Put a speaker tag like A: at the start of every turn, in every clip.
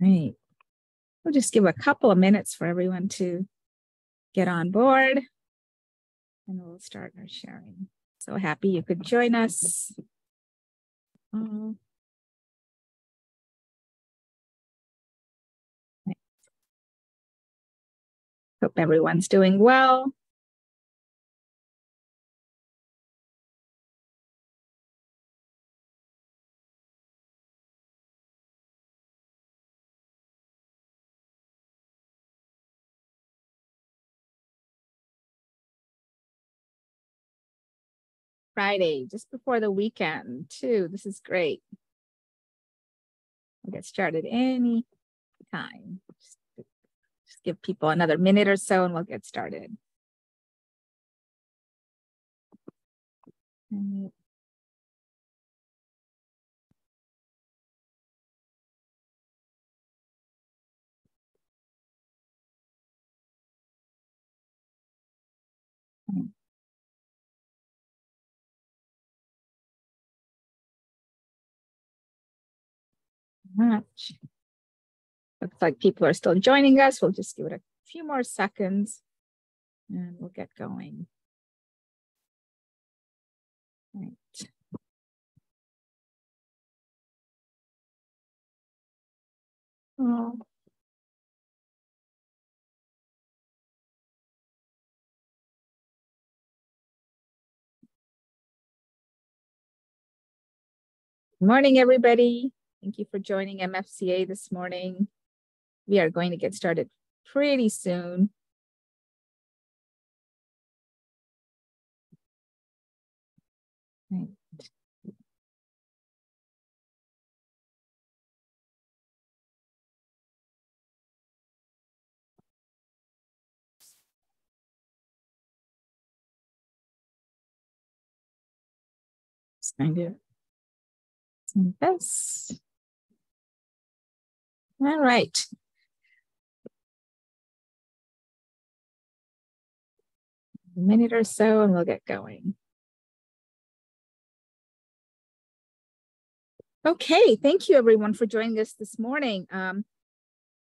A: Right. We'll just give a couple of minutes for everyone to get on board and we'll start our sharing. So happy you could join us. Hope everyone's doing well. Friday, just before the weekend, too. This is great. We'll get started any time. Just give people another minute or so and we'll get started. Much. Looks like people are still joining us. We'll just give it a few more seconds and we'll get going. Right. Oh. Good morning, everybody. Thank you for joining MFCA this morning. We are going to get started pretty soon. Right. Just going to send this. All right. A minute or so and we'll get going. Okay, thank you everyone for joining us this morning.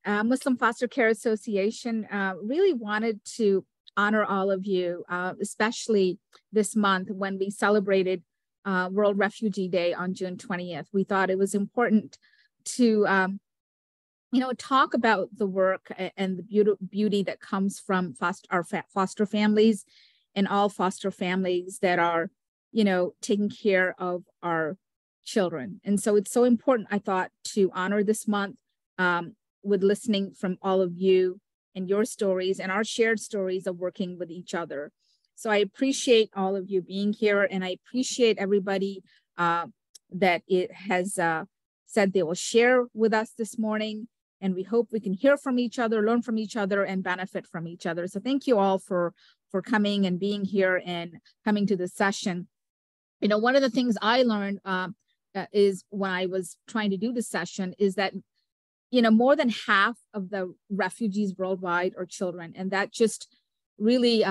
A: Muslim Foster Care Association really wanted to honor all of you, especially this month when we celebrated World Refugee Day on June 20th. We thought it was important to talk about the work and the beauty that comes from our foster families and all foster families that are, taking care of our children. And so it's so important, I thought, to honor this month with listening from all of you and your stories and our shared stories of working with each other. So I appreciate all of you being here, and I appreciate everybody that it has said they will share with us this morning. And we hope we can hear from each other, learn from each other, and benefit from each other. So thank you all for coming and being here and coming to this session. One of the things I learned is when I was trying to do this session is that, more than half of the refugees worldwide are children. And that just really,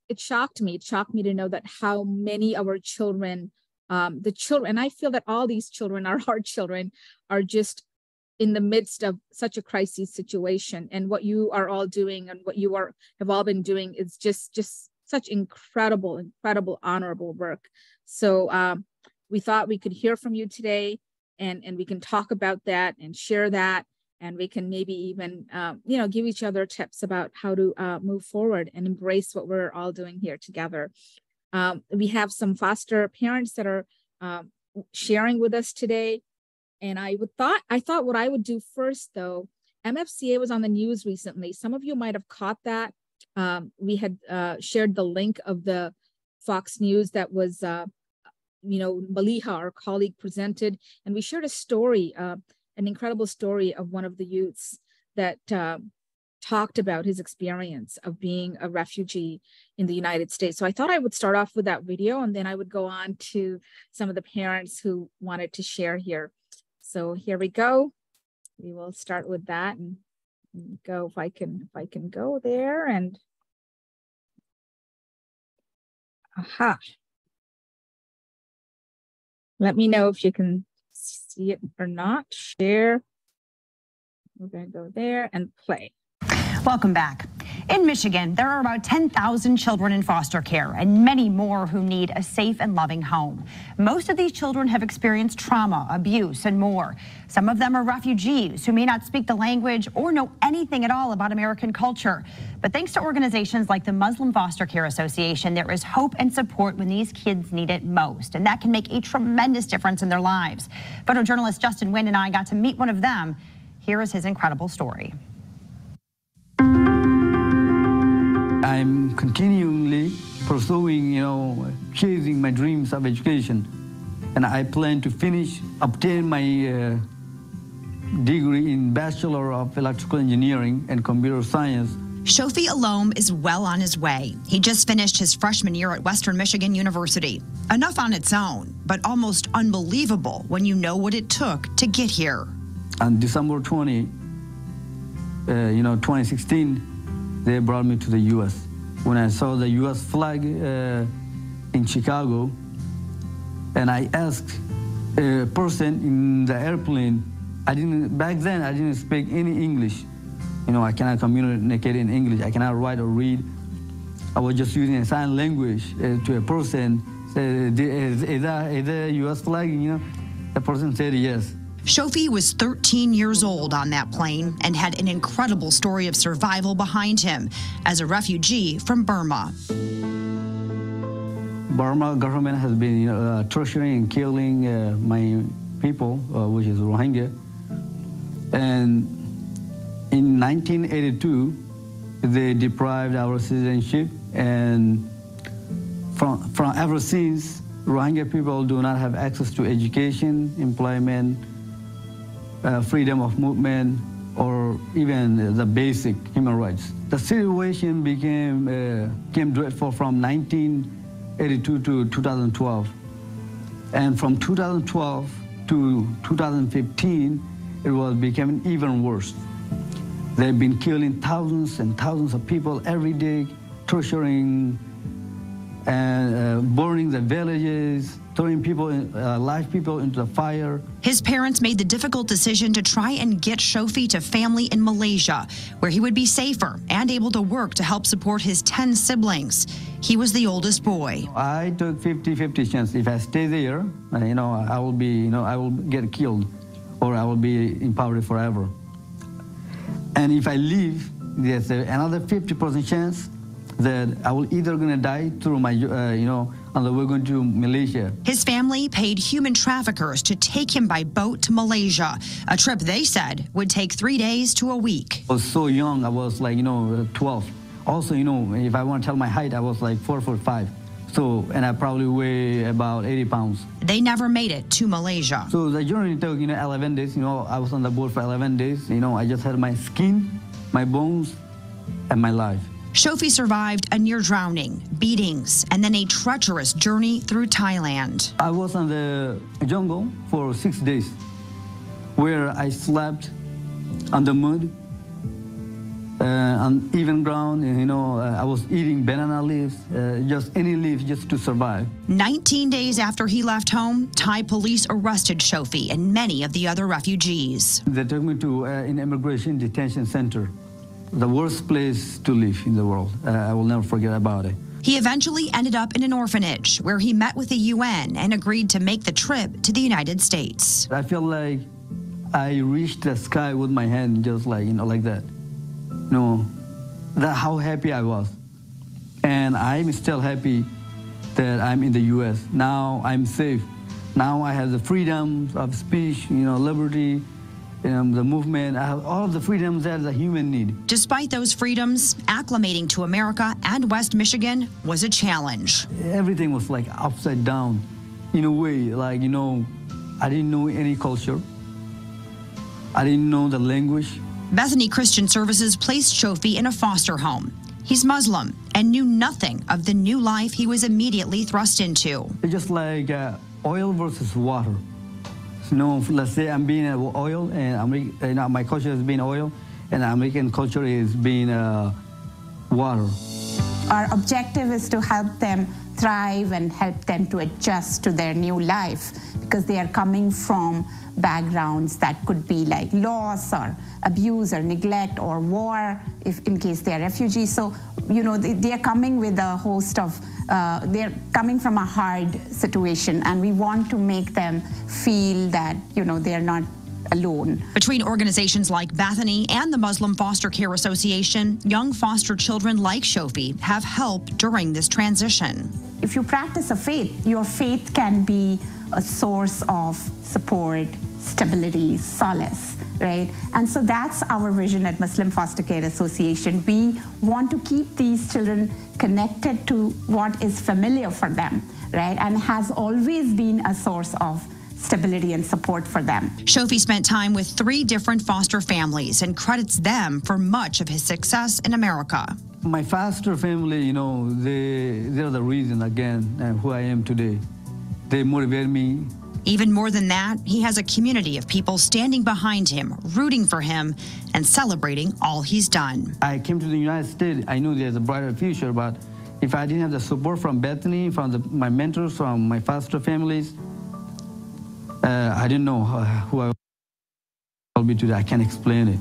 A: it shocked me. It shocked me to know that how many of our children, and I feel that all these children are our children, are just in the midst of such a crisis situation. And what you are all doing and what you have all been doing is just such incredible, honorable work. So we thought we could hear from you today and we can talk about that and share that. And we can maybe even, give each other tips about how to move forward and embrace what we're all doing here together. We have some foster parents that are sharing with us today. And I thought what I would do first, though, MFCA was on the news recently. Some of you might have caught that. We had shared the link of the Fox News that was, Maliha, our colleague, presented. And we shared a story, an incredible story of one of the youths that talked about his experience of being a refugee in the United States. So I thought I would start off with that video, and then I would go on to some of the parents who wanted to share here. So here we go. We will start with that and go if I can go there and aha. Let me know if you can see it or not. Share. We're going to go there and play.
B: Welcome back. In Michigan, there are about 10,000 children in foster care and many more who need a safe and loving home. Most of these children have experienced trauma, abuse, and more. Some of them are refugees who may not speak the language or know anything at all about American culture. But thanks to organizations like the Muslim Foster Care Association, there is hope and support when these kids need it most. And that can make a tremendous difference in their lives. Photojournalist Justin Wynn and I got to meet one of them. Here is his incredible story.
C: I'm continually pursuing, chasing my dreams of education. And I plan to obtain my degree in Bachelor of Electrical Engineering and Computer Science.
B: Shofi Alom is well on his way. He just finished his freshman year at Western Michigan University. Enough on its own, but almost unbelievable when you know what it took to get here.
C: On December 20, 2016, they brought me to the U.S. When I saw the U.S. flag in Chicago, and I asked a person in the airplane, back then I didn't speak any English. I cannot communicate in English. I cannot write or read. I was just using a sign language to a person. Say, is that U.S. flag? The person said yes.
B: Shofi was 13 years old on that plane and had an incredible story of survival behind him as a refugee from Burma.
C: Burma government has been torturing and killing my people, which is Rohingya. And in 1982, they deprived our citizenship, and from ever since, Rohingya people do not have access to education, employment, freedom of movement, or even the basic human rights. The situation became dreadful from 1982 to 2012. And from 2012 to 2015, it was becoming even worse. They've been killing thousands and thousands of people every day, torturing and burning the villages, throwing live people into the fire.
B: His parents made the difficult decision to try and get Shofi to family in Malaysia, where he would be safer and able to work to help support his 10 siblings. He was the oldest boy.
C: I took 50-50 chance. If I stay there, I will get killed, or I will be in poverty forever. And if I leave, there's another 50% chance that I will either gonna die through my, on the way going to Malaysia.
B: His family paid human traffickers to take him by boat to Malaysia, a trip they said would take 3 days to a week.
C: I was so young, I was 12. Also, if I want to tell my height, I was like 4'5". So, and I probably weigh about 80 pounds.
B: They never made it to Malaysia.
C: So the journey took, 11 days. I was on the boat for 11 days. I just had my skin, my bones, and my life.
B: Shofi survived a near drowning, beatings, and then a treacherous journey through Thailand.
C: I was in the jungle for 6 days, where I slept on the mud, on even ground. I was eating banana leaves, just any leaf, just to survive.
B: 19 days after he left home, Thai police arrested Shofi and many of the other refugees.
C: They took me to an immigration detention center. The worst place to live in the world. I will never forget about it.
B: He eventually ended up in an orphanage where he met with the UN and agreed to make the trip to the United States.
C: I feel like I reached the sky with my hand, just like that. That's how happy I was. And I'm still happy that I'm in the US. Now I'm safe. Now I have the freedom of speech, liberty, the movement. I have all of the freedoms that a human need.
B: Despite those freedoms, acclimating to America and West Michigan was a challenge.
C: Everything was like upside down in a way, I didn't know any culture. I didn't know the language.
B: Bethany Christian Services placed Shofi in a foster home. He's Muslim and knew nothing of the new life he was immediately thrust into.
C: It's just like oil versus water. Let's say I'm being oil, and my culture is being oil, and American culture is being water.
D: our objective is to help them thrive and help them to adjust to their new life, because they are coming from backgrounds that could be like loss or abuse or neglect or war, if in case they are refugees. So, they are coming with a host of, they're coming from a hard situation, and we want to make them feel that, they're not alone.
B: Between organizations like Bethany and the Muslim Foster Care Association, young foster children like Shofi have helped during this transition.
D: If you practice a faith, your faith can be a source of support, stability, solace, right? And so that's our vision at Muslim Foster Care Association. We want to keep these children connected to what is familiar for them, right? And has always been a source of stability and support for them.
B: Shofi spent time with 3 different foster families and credits them for much of his success in America.
C: My foster family, they're the reason, again, who I am today. They motivate me.
B: Even more than that, he has a community of people standing behind him, rooting for him, and celebrating all he's done.
C: I came to the United States. I knew there's a brighter future, but if I didn't have the support from Bethany, from my mentors, from my foster families, I didn't know who I will be today. I can't explain it.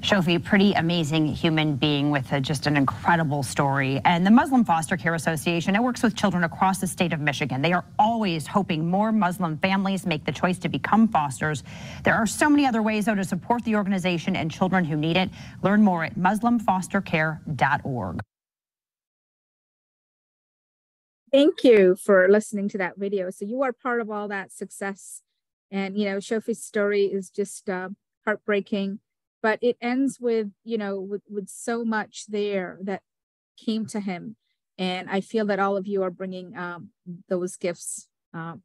B: Shofi, pretty amazing human being with just an incredible story. And the Muslim Foster Care Association, it works with children across the state of Michigan. They are always hoping more Muslim families make the choice to become fosters. There are so many other ways, though, to support the organization and children who need it. Learn more at muslimfostercare.org.
A: Thank you for listening to that video. So you are part of all that success. And, Shofi's story is just heartbreaking, but it ends with, with so much there that came to him. And I feel that all of you are bringing those gifts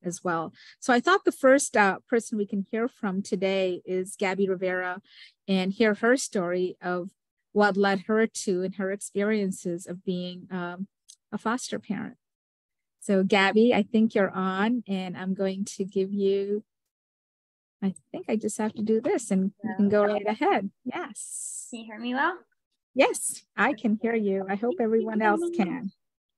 A: as well. So I thought the first person we can hear from today is Gabby Rivera, and hear her story of what led her to and her experiences of being a foster parent. So Gabby, I think you're on, and I'm going to give you, I think I just have to do this and you can go right ahead. Yes.
E: Can you hear me well?
A: Yes, I can hear you. I hope everyone else can.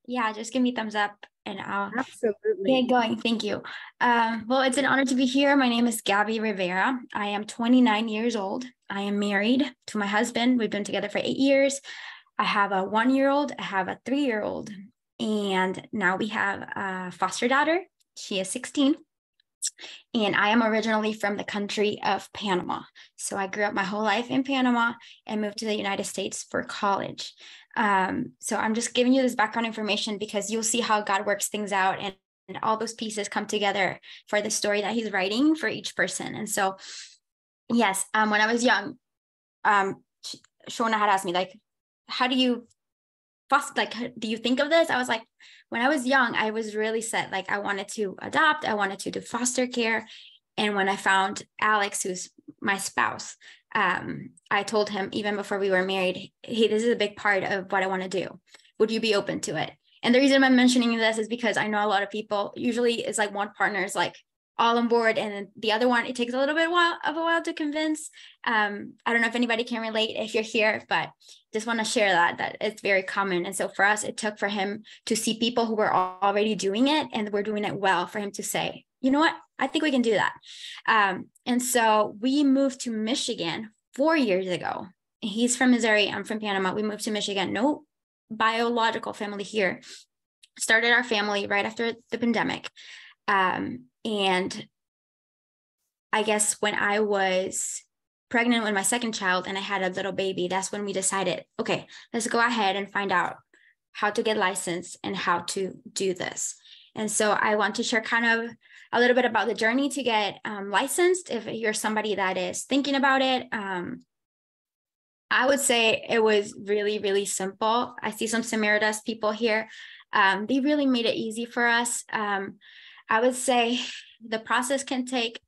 E: Yeah, just give me thumbs up and I'll
A: absolutely
E: get going. Thank you. Well, it's an honor to be here. My name is Gabby Rivera. I am 29 years old. I am married to my husband. We've been together for 8 years. I have a 1-year-old. I have a 3-year-old. And now we have a foster daughter. She is 16. And I am originally from the country of Panama. So I grew up my whole life in Panama and moved to the United States for college. So I'm just giving you this background information because you'll see how God works things out, and all those pieces come together for the story that he's writing for each person. And so, yes, when I was young, Shona had asked me, like, how do you do you think of this? I was like, when I was young, I was really set. Like, I wanted to adopt, I wanted to do foster care. And when I found Alex, who's my spouse, I told him even before we were married, hey, this is a big part of what I want to do. Would you be open to it? And the reason I'm mentioning this is because I know a lot of people, usually it's like one partner is like all on board, and then the other one, it takes a little bit of a while to convince. I don't know if anybody can relate if you're here, but just want to share that it's very common. And so for us, it took for him to see people who were already doing it and were doing it well for him to say, you know what, I think we can do that. And so we moved to Michigan 4 years ago. He's from Missouri. I'm from Panama. We moved to Michigan. No biological family here. Started our family right after the pandemic. And I guess when I was pregnant with my second child and I had a little baby, that's when we decided, okay, let's go ahead and find out how to get licensed and how to do this. And so I want to share kind of a little bit about the journey to get licensed. If you're somebody that is thinking about it, I would say it was really, really simple. I see some Samaritas people here. They really made it easy for us. I would say the process can take,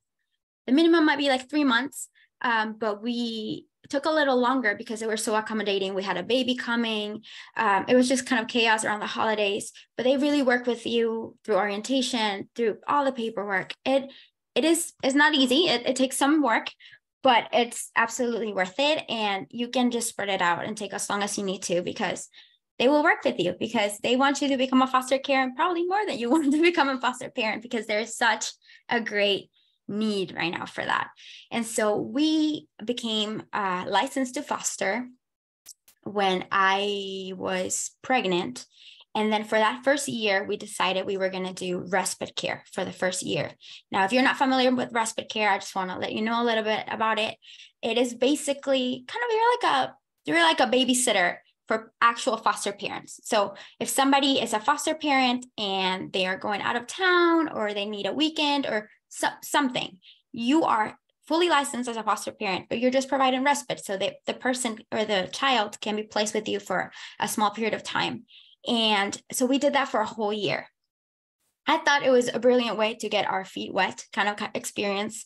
E: the minimum might be like 3 months, but we took a little longer because they were so accommodating. We had a baby coming. It was just kind of chaos around the holidays, but they really work with you through orientation, through all the paperwork. It's not easy. It takes some work, but it's absolutely worth it. And you can just spread it out and take as long as you need to, because they will work with you because they want you to become a foster care, and probably more than you want to become a foster parent, because there's such a great need right now for that. And so we became licensed to foster when I was pregnant. And then for that first year, we decided we were going to do respite care for the first year. Now, if you're not familiar with respite care, I just want to let you know a little bit about it. It is basically kind of, you're like a babysitter for actual foster parents. So if somebody is a foster parent and they are going out of town, or they need a weekend or something, you are fully licensed as a foster parent, but you're just providing respite so that the person or the child can be placed with you for a small period of time. And so we did that for a whole year. I thought it was a brilliant way to get our feet wet kind of experience.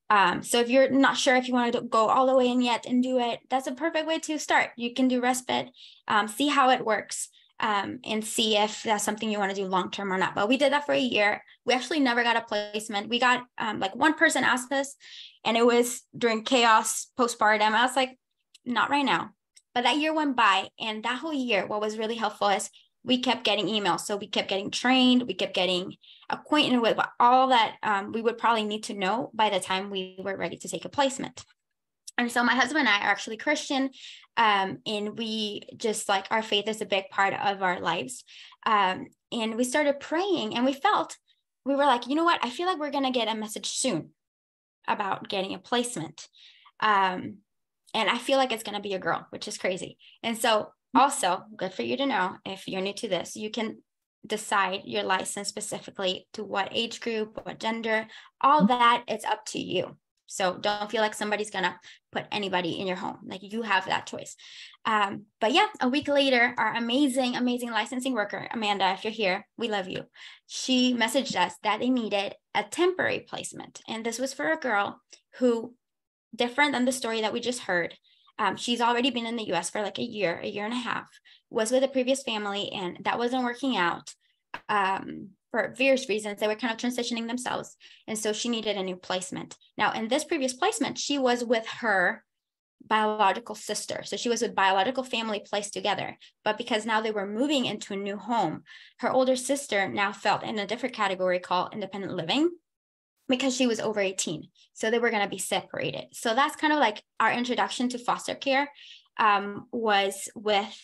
E: So if you're not sure if you want to go all the way in yet and do it, that's a perfect way to start. You can do respite, see how it works, and see if that's something you want to do long-term or not. But we did that for a year. We actually never got a placement. We got like one person asked us, and it was during chaos postpartum. I was like, not right now. But that year went by, and that whole year, what was really helpful is we kept getting emails. So we kept getting trained. We kept getting acquainted with all that we would probably need to know by the time we were ready to take a placement. And so my husband and I are actually Christian, and we just like, our faith is a big part of our lives. And we started praying, and we were like, you know what? I feel like we're going to get a message soon about getting a placement. And I feel like it's going to be a girl, which is crazy. And so also, good for you to know, if you're new to this, you can decide your license specifically to what age group, what gender, all that, it's up to you. So don't feel like somebody's going to put anybody in your home. Like, you have that choice. But yeah, a week later, our amazing licensing worker, Amanda, if you're here, we love you. She messaged us that they needed a temporary placement. And this was for a girl who, different than the story that we just heard, she's already been in the US for like a year and a half, was with a previous family, and that wasn't working out for various reasons. They were kind of transitioning themselves. And so she needed a new placement. Now, in this previous placement, she was with her biological sister. So she was with biological family placed together. But because now they were moving into a new home, her older sister now felt in a different category called independent living, because she was over 18. So they were going to be separated. So that's kind of like our introduction to foster care, was with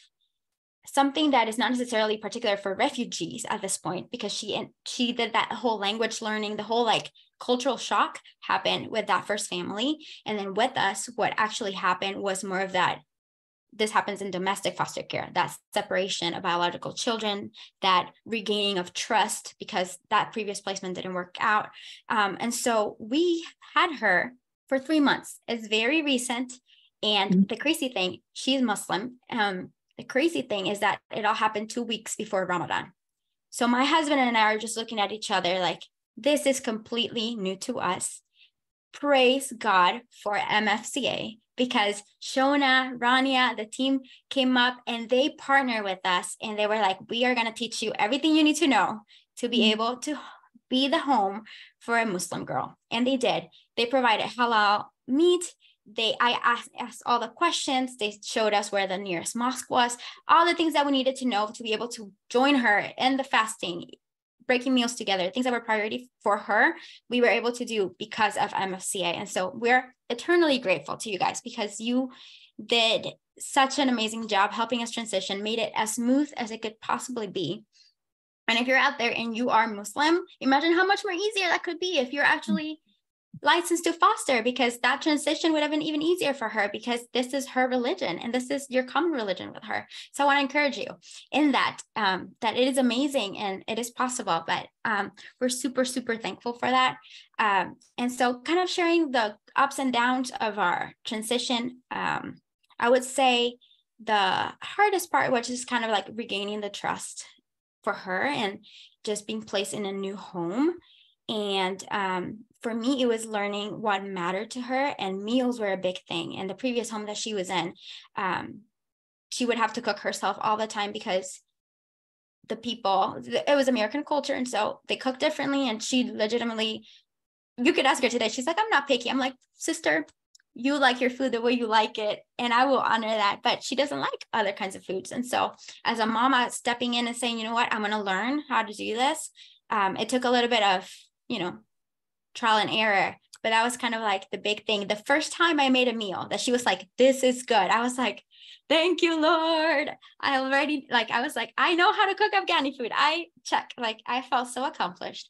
E: something that is not necessarily particular for refugees at this point, because she did that whole language learning, the whole like cultural shock happened with that first family. And then with us, what actually happened was more of that. This happens in domestic foster care, that separation of biological children, that regaining of trust because that previous placement didn't work out. And so we had her for 3 months. It's very recent. And the crazy thing, she's Muslim. The crazy thing is that it all happened 2 weeks before Ramadan. So my husband and I are just looking at each other like, this is completely new to us. Praise God for MFCA, because Shona, Rania, the team came up and they partnered with us, and they were like, we are going to teach you everything you need to know to be able to be the home for a Muslim girl. And they did. They provided halal meat. I asked all the questions. They showed us where the nearest mosque was, all the things that we needed to know to be able to join her in the fasting, breaking meals together, things that were priority for her, we were able to do because of MFCA. And so we're eternally grateful to you guys, because you did such an amazing job helping us transition, made it as smooth as it could possibly be. And if you're out there and you are Muslim, imagine how much more easier that could be if you're actually licensed to foster, because that transition would have been even easier for her, because this is her religion and this is your common religion with her. So I want to encourage you in that, that it is amazing and it is possible, but we're super, super thankful for that. And so kind of sharing the ups and downs of our transition, I would say the hardest part, which is kind of like regaining the trust for her and just being placed in a new home. And for me, it was learning what mattered to her, and meals were a big thing. In the previous home that she was in, she would have to cook herself all the time because it was American culture. And so they cook differently. And she legitimately, you could ask her today, she's like, I'm not picky. I'm like, sister, you like your food the way you like it, and I will honor that. But she doesn't like other kinds of foods. And so as a mama stepping in and saying, you know what, I'm going to learn how to do this. It took a little bit of, trial and error, but that was kind of like the big thing. The first time I made a meal that she was like, this is good, I was like, thank you, Lord. I was like, I know how to cook Afghani food. I felt so accomplished.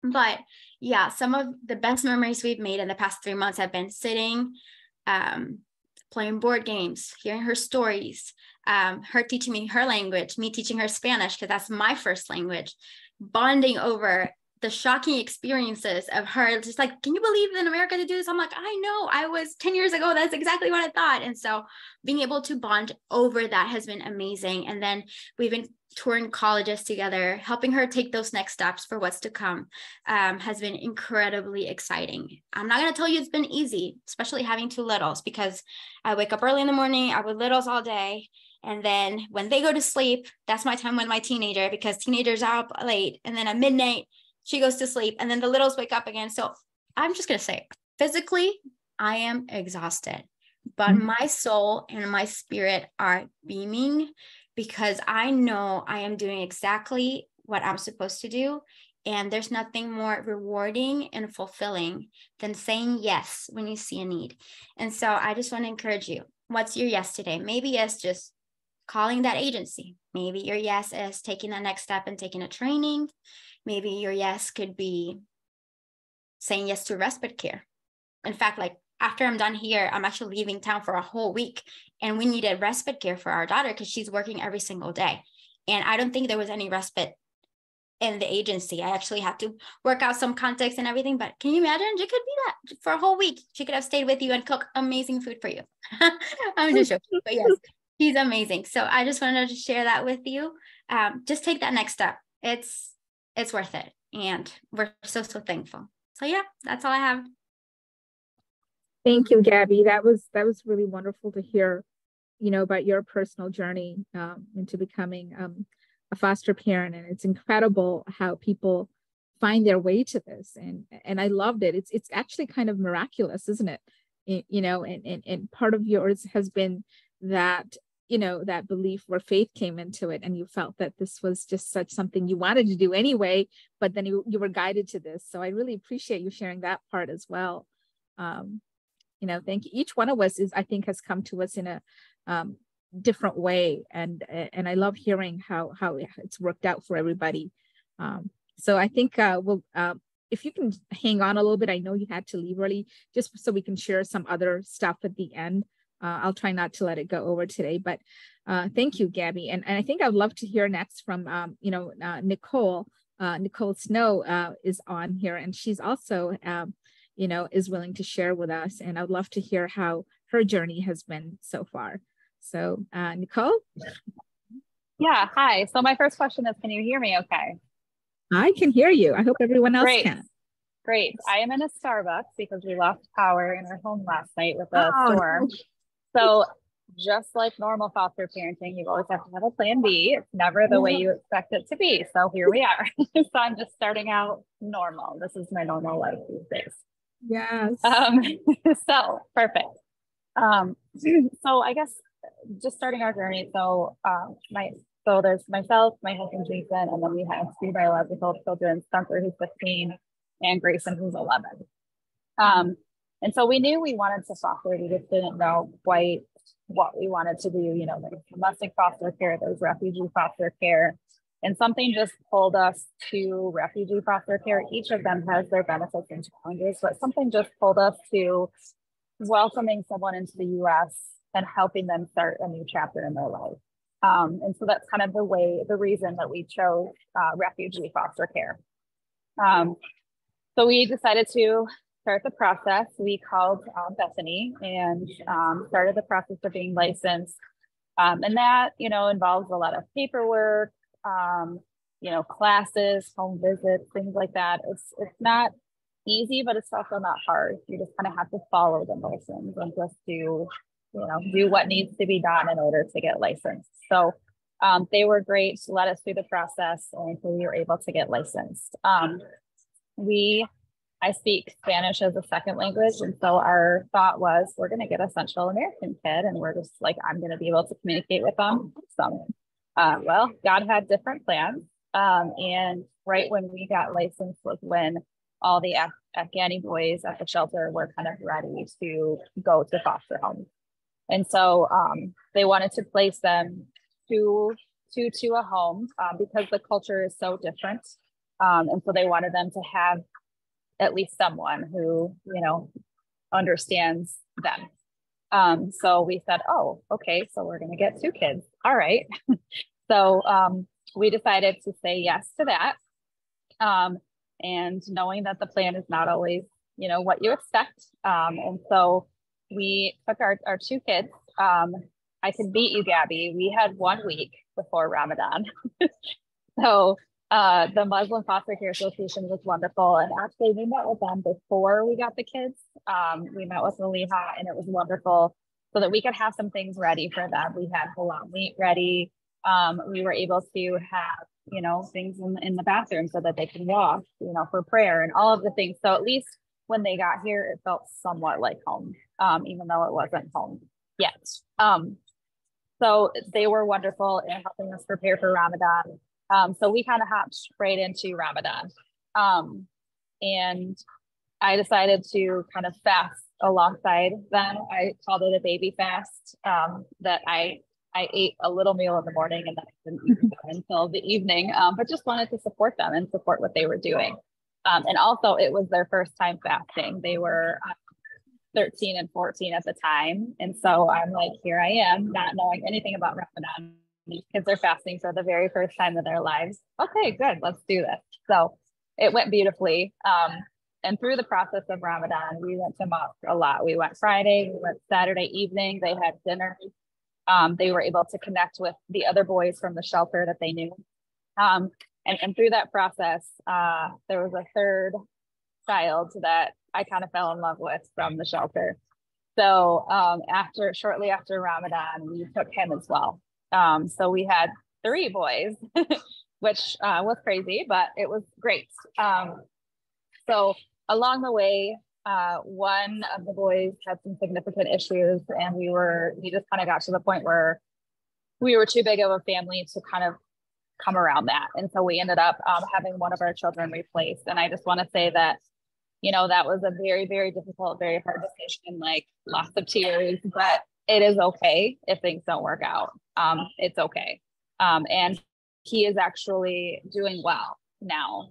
E: But yeah, some of the best memories we've made in the past 3 months have been sitting, playing board games, hearing her stories, her teaching me her language, me teaching her Spanish, because that's my first language, bonding over the shocking experiences of her just like, can you believe in America to do this? I'm like, I know, I was 10 years ago, that's exactly what I thought. And so being able to bond over that has been amazing. And then we've been touring colleges together, helping her take those next steps for what's to come, has been incredibly exciting. I'm not going to tell you it's been easy, especially having 2 littles, because I wake up early in the morning, I'm with littles all day. And then when they go to sleep, that's my time with my teenager, because teenagers are up late. And then at midnight, she goes to sleep, and then the littles wake up again. So I'm just going to say, physically, I am exhausted, but my soul and my spirit are beaming, because I know I am doing exactly what I'm supposed to do. And there's nothing more rewarding and fulfilling than saying yes when you see a need. And so I just want to encourage you. What's your yes today? Maybe yes, just calling that agency. Maybe your yes is taking the next step and taking a training. Maybe your yes could be saying yes to respite care. In fact, like after I'm done here, I'm actually leaving town for a whole week, and we needed respite care for our daughter because she's working every single day. And I don't think there was any respite in the agency. I actually had to work out some context and everything, but can you imagine? It could be that for a whole week, she could have stayed with you and cook amazing food for you. I'm just joking, but yes, she's amazing. So I just wanted to share that with you. Just take that next step. It's worth it. And we're so thankful. So yeah, that's all I have.
A: Thank you, Gabby. That was really wonderful to hear, about your personal journey into becoming a foster parent. And it's incredible how people find their way to this. And I loved it. It's actually kind of miraculous, isn't it? And part of yours has been that, that belief where faith came into it, and you felt that this was just such something you wanted to do anyway, but then you were guided to this. So I really appreciate you sharing that part as well. Thank you. Each one of us I think has come to us in a different way. And I love hearing how it's worked out for everybody. So I think if you can hang on a little bit, I know you had to leave early, just so we can share some other stuff at the end. I'll try not to let it go over today, but thank you, Gabby. And I think I'd love to hear next from, Nicole. Nicole Snow is on here, and she's also, is willing to share with us. And I'd love to hear how her journey has been so far. So Nicole?
F: Yeah, hi. So my first question is, can you hear me okay?
A: I can hear you. I hope everyone else can.
F: Great. I am in a Starbucks because we lost power in our home last night with a storm. So just like normal foster parenting, you always have to have a plan B. It's never the way you expect it to be. So here we are. So I'm just starting out normal. This is my normal life these days.
A: Yes.
F: So perfect. So I guess just starting our journey. So there's myself, my husband Jason, and then we have 2 biological children, Spencer, who's 15, and Grayson, who's 11. And so we knew we wanted to foster. We just didn't know quite what we wanted to do. There's domestic foster care, there's refugee foster care, and something just pulled us to refugee foster care. Each of them has their benefits and challenges, but something just pulled us to welcoming someone into the U.S. and helping them start a new chapter in their life. And so that's kind of the reason that we chose refugee foster care. So we decided to start the process. We called Bethany and started the process of being licensed. And that, involves a lot of paperwork, classes, home visits, things like that. It's not easy, but it's also not hard. You just kind of have to follow the motions and just do what needs to be done in order to get licensed. So they were great to let us through the process, and we were able to get licensed. I speak Spanish as a second language. And so our thought was, we're going to get a Central American kid, and we're just like, I'm going to be able to communicate with them. Well, God had different plans. And right when we got licensed was when all the Afghani boys at the shelter were kind of ready to go to foster homes. And so they wanted to place them to a home because the culture is so different. And so they wanted them to have at least someone who, you know, understands them. So we said, oh, okay, so we're going to get 2 kids. All right. So we decided to say yes to that. And knowing that the plan is not always, you know, what you expect. And so we took our 2 kids. I can beat you, Gabby. We had 1 week before Ramadan. So the Muslim Foster Care Association was wonderful. And actually we met with them before we got the kids. We met with Maliha, and it was wonderful so that we could have some things ready for them. We had halal meat ready. We were able to have, you know, things in the bathroom so that they could wash, you know, for prayer and all of the things. So at least when they got here, it felt somewhat like home, even though it wasn't home yet. So they were wonderful in helping us prepare for Ramadan. So we kind of hopped right into Ramadan. And I decided to kind of fast alongside them. I called it a baby fast, that I ate a little meal in the morning and then I didn't eat until the evening, but just wanted to support them and support what they were doing. And also it was their first time fasting. They were 13 and 14 at the time. And so I'm like, here I am, not knowing anything about Ramadan. These kids are fasting for the very first time in their lives. Okay, good, let's do this. So it went beautifully. And through the process of Ramadan, we went to mosque a lot. We went Friday, we went Saturday evening, they had dinner. They were able to connect with the other boys from the shelter that they knew. And through that process, there was a 3rd child that I kind of fell in love with from the shelter. So shortly after Ramadan, we took him as well. So we had 3 boys, which was crazy, but it was great. So along the way, one of the boys had some significant issues, and we just kind of got to the point where we were too big of a family to kind of come around that. And so we ended up having one of our children replaced. And I just want to say that, you know, that was a very, very difficult, very hard decision, like lots of tears, but it is okay if things don't work out. It's okay. And he is actually doing well now.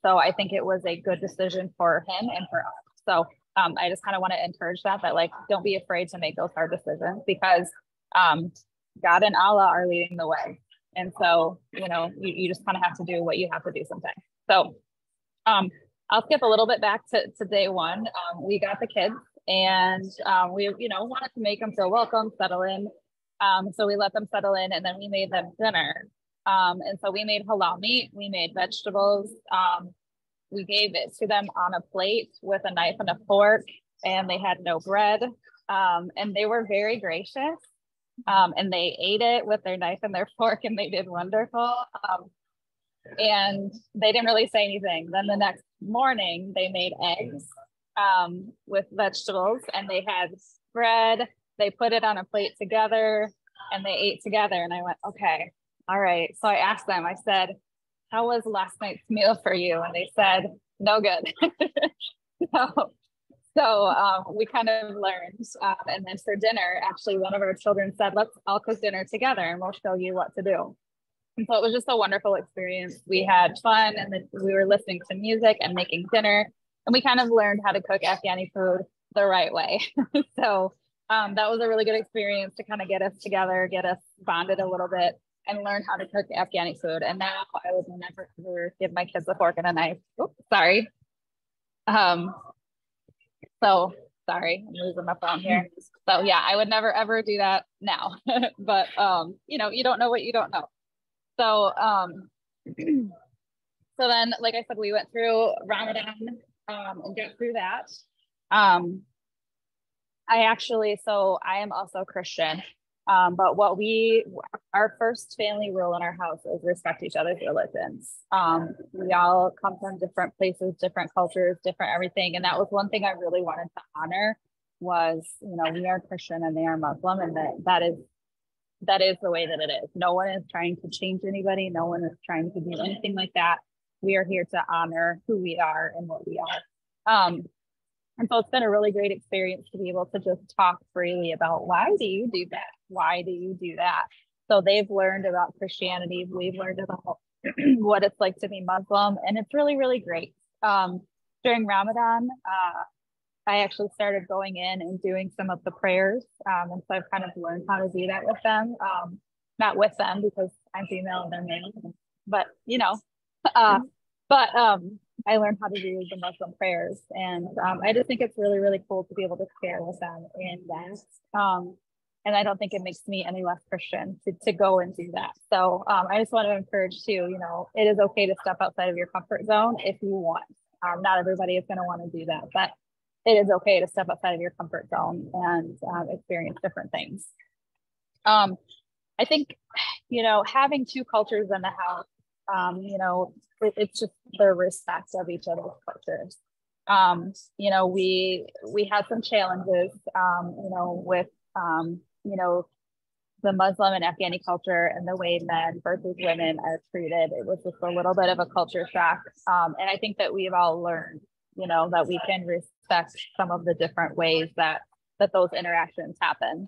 F: So I think it was a good decision for him and for us. So I just kind of want to encourage that like, don't be afraid to make those hard decisions, because God and Allah are leading the way. And so, you know, you just kind of have to do what you have to do sometimes. So I'll skip a little bit back to day 1. We got the kids, and we, you know, wanted to make them feel welcome, settle in. So we let them settle in, and then we made them dinner. And so we made halal meat, we made vegetables. We gave it to them on a plate with a knife and a fork, and they had no bread. And they were very gracious. And they ate it with their knife and their fork, and they did wonderful. And they didn't really say anything. Then the next morning they made eggs with vegetables, and they had bread. They put it on a plate together, and they ate together. And I went, okay, all right. So I asked them, I said, how was last night's meal for you? And they said, no good. So we kind of learned. And then for dinner, actually, one of our children said, let's all cook dinner together and we'll show you what to do. And so it was just a wonderful experience. We had fun, and then we were listening to music and making dinner. And we kind of learned how to cook Afghani food the right way. So that was a really good experience to kind of get us together, get us bonded a little bit, and learn how to cook Afghani food. And now I would never ever give my kids a fork and a knife. Oops, sorry. So sorry, I'm losing my phone here. So yeah, I would never ever do that now. But you know, you don't know what you don't know. So so then, like I said, we went through Ramadan and got through that. I am also Christian. But our first family rule in our house is respect each other's religions. We all come from different places, different cultures, different everything. And that was one thing I really wanted to honor was, we are Christian and they are Muslim, and that is the way that it is. No one is trying to change anybody. No one is trying to do anything like that. We are here to honor who we are and what we are. And so it's been a really great experience to be able to just talk freely about, why do you do that? Why do you do that? So they've learned about Christianity. We've learned about what it's like to be Muslim. And it's really, really great. During Ramadan, I actually started going in and doing some of the prayers. And so I've kind of learned how to do that with them. Not with them because I'm female and they're male, but I learned how to do the Muslim prayers, and I just think it's really, really cool to be able to share with them in that. And I don't think it makes me any less Christian to go and do that. So I just want to encourage too, it is okay to step outside of your comfort zone if you want. Not everybody is going to want to do that, but it is okay to step outside of your comfort zone and experience different things. I think, having two cultures in the house, it's just the respect of each other's cultures. We had some challenges, with, the Muslim and Afghani culture and the way men versus women are treated. It was just a little bit of a culture shock. And I think that we've all learned, that we can respect some of the different ways that those interactions happen.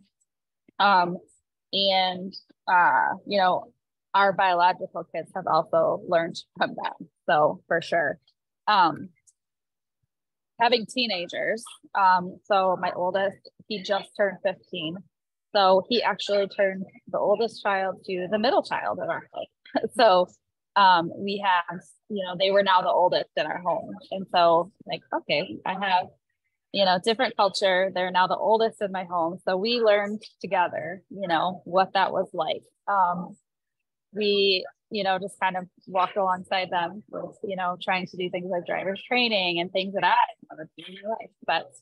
F: Our biological kids have also learned from them. So for sure. Having teenagers. So my oldest, he just turned 15. So he actually turned the oldest child to the middle child in our house. So we have, they were now the oldest in our home. And so okay, I have, different culture. They're now the oldest in my home. So we learned together, what that was like. We, just kind of walked alongside them with, trying to do things like driver's training and things that I want to do in my life, but,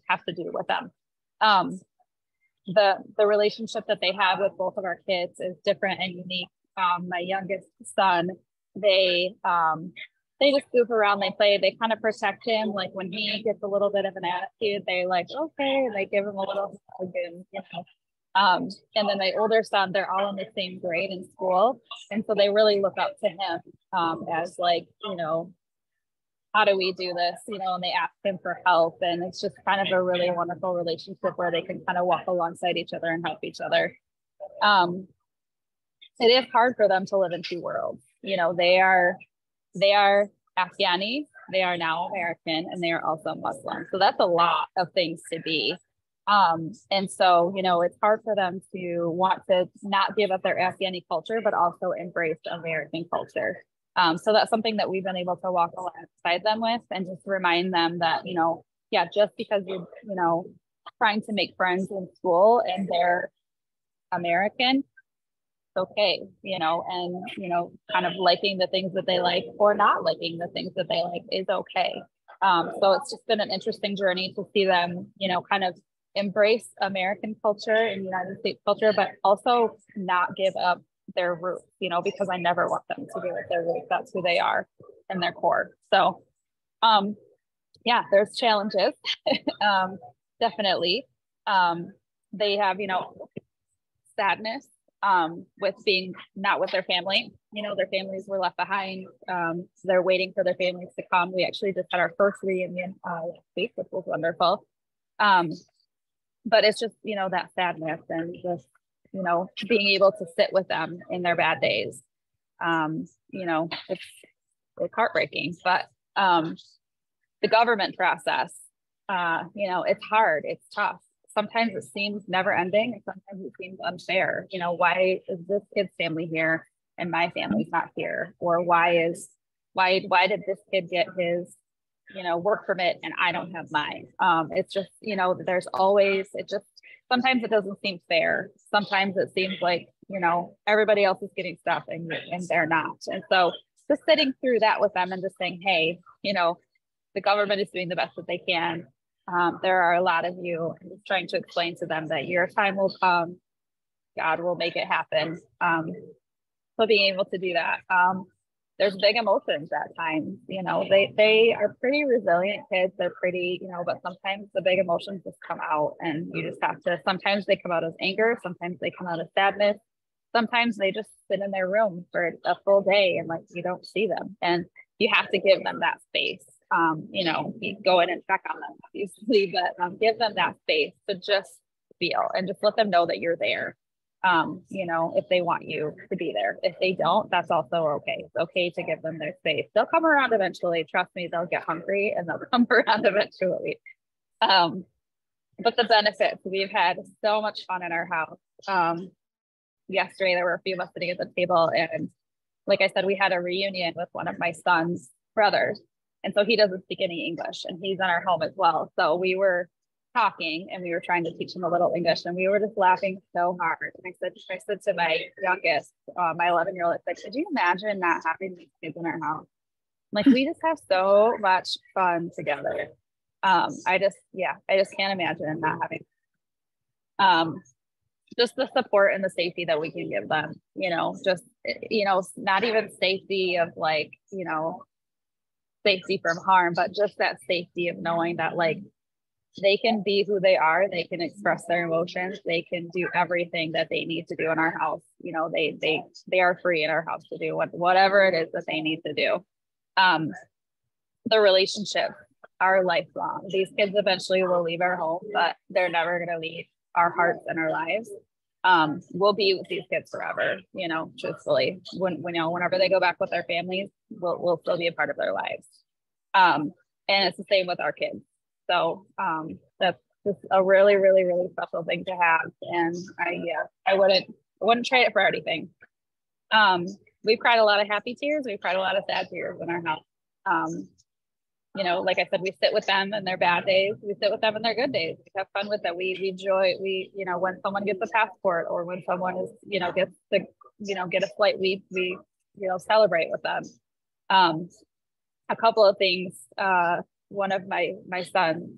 F: have to do with them. The relationship that they have with both of our kids is different and unique. My youngest son, they just goof around, they play, they kind of protect him. Like when he gets a little bit of an attitude, they okay, they give him a little hug and, and then my older son, they're all in the same grade in school. And so they really look up to him as how do we do this? And they ask him for help. And it's just kind of a really wonderful relationship where they can kind of walk alongside each other and help each other. It is hard for them to live in two worlds. They are Afghani, they are now American, and they are also Muslim. So that's a lot of things to be. And so, it's hard for them to want to not give up their Afghani culture, but also embrace American culture. So that's something that we've been able to walk alongside them with and just remind them that, just because you're, trying to make friends in school and they're American, it's okay, and, kind of liking the things that they like or not liking the things that they like is okay. So it's just been an interesting journey to see them, kind of embrace American culture and United States culture, but also not give up their roots, because I never want them to give up their roots. That's who they are and their core. So, there's challenges, definitely. They have, sadness, with being not with their family. Their families were left behind. So they're waiting for their families to come. We actually just had our first reunion last week, which was wonderful. But it's just, that sadness and just, being able to sit with them in their bad days. It's heartbreaking, but the government process, it's hard, it's tough. Sometimes it seems never ending, and sometimes it seems unfair. Why is this kid's family here and my family's not here? Or why did this kid get his work permit and I don't have mine? It's just, there's always, sometimes it doesn't seem fair. Sometimes it seems like, everybody else is getting stuff and they're not. And so just sitting through that with them and just saying, hey, the government is doing the best that they can. There are a lot of you, and just trying to explain to them that your time will come. God will make it happen. So being able to do that. There's big emotions at times, they are pretty resilient kids. They're pretty, but sometimes the big emotions just come out, and you just have to, sometimes they come out as anger. Sometimes they come out as sadness. Sometimes they just sit in their room for a full day and like, you don't see them, and you have to give them that space. You go in and check on them, obviously, but give them that space to just feel and just let them know that you're there. If they want you to be there. If they don't, that's also okay. It's okay to give them their space. They'll come around eventually. Trust me, they'll get hungry and they'll come around eventually. But the benefits, we've had so much fun in our house. Yesterday, there were a few of us sitting at the table, and like I said, we had a reunion with one of my son's brothers. And so he doesn't speak any English, and he's in our home as well. So we were talking and we were trying to teach him a little English, and we were just laughing so hard. And I said to my youngest, my 11-year-old, I said, could you imagine not having these kids in our house? Like, we just have so much fun together. I just can't imagine not having just the support and the safety that we can give them, not even safety of like, safety from harm, but just that safety of knowing that like they can be who they are, they can express their emotions, they can do everything that they need to do in our house. They are free in our house to do whatever it is that they need to do. The relationships are lifelong. These kids eventually will leave our home, but they're never going to leave our hearts and our lives. We'll be with these kids forever, truthfully. Whenever they go back with their families, we'll still be a part of their lives. And it's the same with our kids. So that's just a really, really, really special thing to have. And I wouldn't trade it for anything. We've cried a lot of happy tears. We've cried a lot of sad tears in our house. Like I said, we sit with them in their bad days. We sit with them in their good days. We have fun with them. We enjoy, when someone gets a passport, or when someone is, gets to, get a flight, we celebrate with them. A couple of things, one of my sons,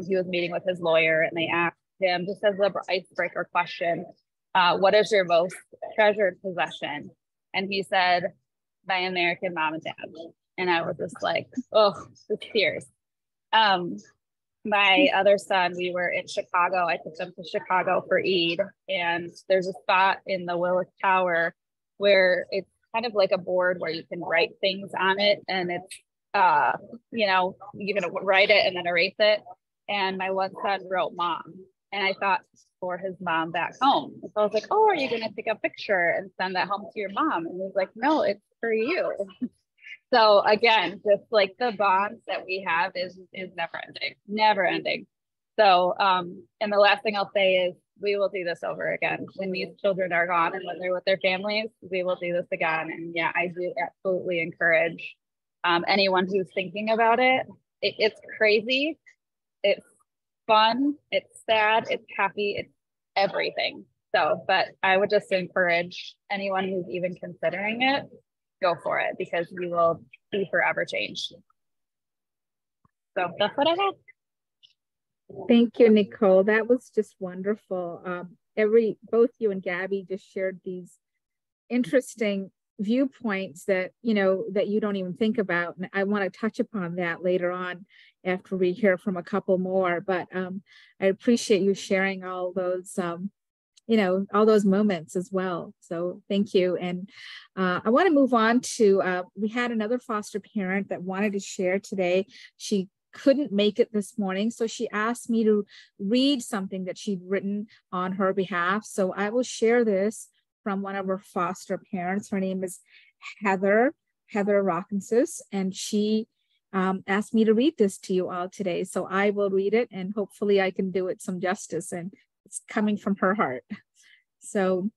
F: he was meeting with his lawyer, and they asked him, just as an icebreaker question, what is your most treasured possession? And he said, my American mom and dad. And I was just like, oh, the tears. My other son, we were in Chicago. I took them to Chicago for Eid, and there's a spot in the Willis Tower where it's kind of like a board where you can write things on it, and it's you can write it and then erase it. And my one son wrote mom, and I thought for his mom back home. So I was like, oh, are you going to take a picture and send that home to your mom? And he was like, no, it's for you. So again, just like the bonds that we have is never ending. So, and the last thing I'll say is we will do this over again. When these children are gone and when they're with their families, we will do this again. And yeah, I do absolutely encourage anyone who's thinking about it. It's crazy. It's fun. It's sad. It's happy. It's everything. So, but I would just encourage anyone who's even considering it, go for it, because you will be forever changed. So that's what I have.
A: Thank you, Nicole. That was just wonderful. Both you and Gabby just shared these interesting viewpoints that that you don't even think about, and I want to touch upon that later on after we hear from a couple more. But I appreciate you sharing all those all those moments as well. So thank you. And I want to move on to, we had another foster parent that wanted to share today. She couldn't make it this morning, so she asked me to read something that she'd written on her behalf. So I will share this from one of her foster parents. Her name is Heather Rockensis, and she asked me to read this to you all today. So I will read it, and hopefully I can do it some justice, and it's coming from her heart. So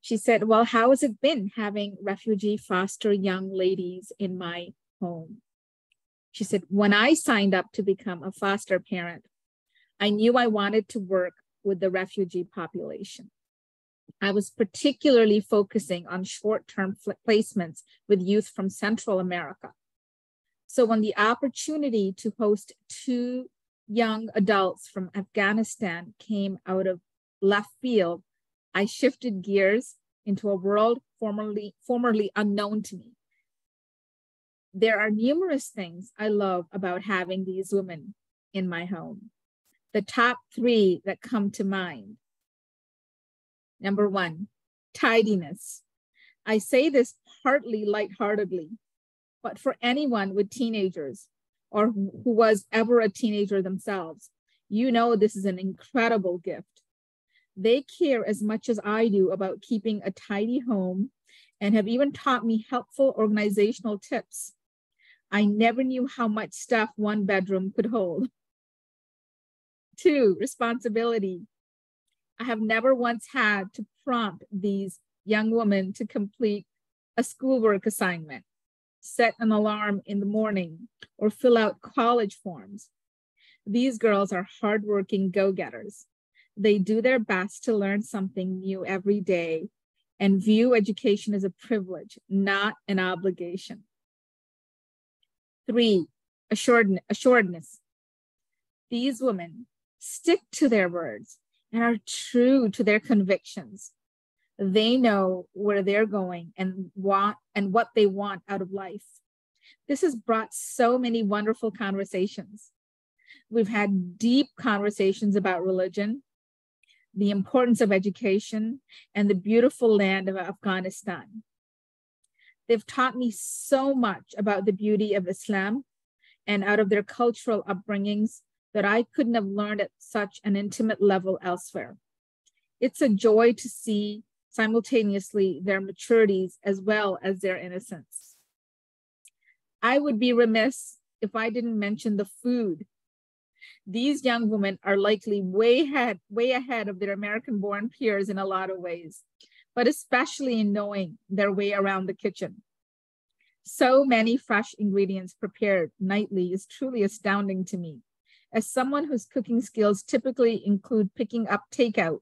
A: she said, well, how has it been having refugee foster young ladies in my home? She said, when I signed up to become a foster parent, I knew I wanted to work with the refugee population. I was particularly focusing on short-term placements with youth from Central America. So when the opportunity to host 2 young adults from Afghanistan came out of left field, I shifted gears into a world formerly unknown to me. There are numerous things I love about having these women in my home. The top 3 that come to mind. Number 1, tidiness. I say this partly lightheartedly, but for anyone with teenagers or who was ever a teenager themselves, you know this is an incredible gift. They care as much as I do about keeping a tidy home and have even taught me helpful organizational tips. I never knew how much stuff one bedroom could hold. 2, responsibility. I have never once had to prompt these young women to complete a schoolwork assignment, set an alarm in the morning, or fill out college forms. These girls are hardworking go-getters. They do their best to learn something new every day and view education as a privilege, not an obligation. 3, assuredness. These women stick to their words and are true to their convictions. They know where they're going and what they want out of life. This has brought so many wonderful conversations. We've had deep conversations about religion, the importance of education, and the beautiful land of Afghanistan. They've taught me so much about the beauty of Islam and out of their cultural upbringings that I couldn't have learned at such an intimate level elsewhere. It's a joy to see simultaneously their maturities as well as their innocence. I would be remiss if I didn't mention the food. These young women are likely way ahead of their American-born peers in a lot of ways, but especially in knowing their way around the kitchen. So many fresh ingredients prepared nightly is truly astounding to me, as someone whose cooking skills typically include picking up takeout.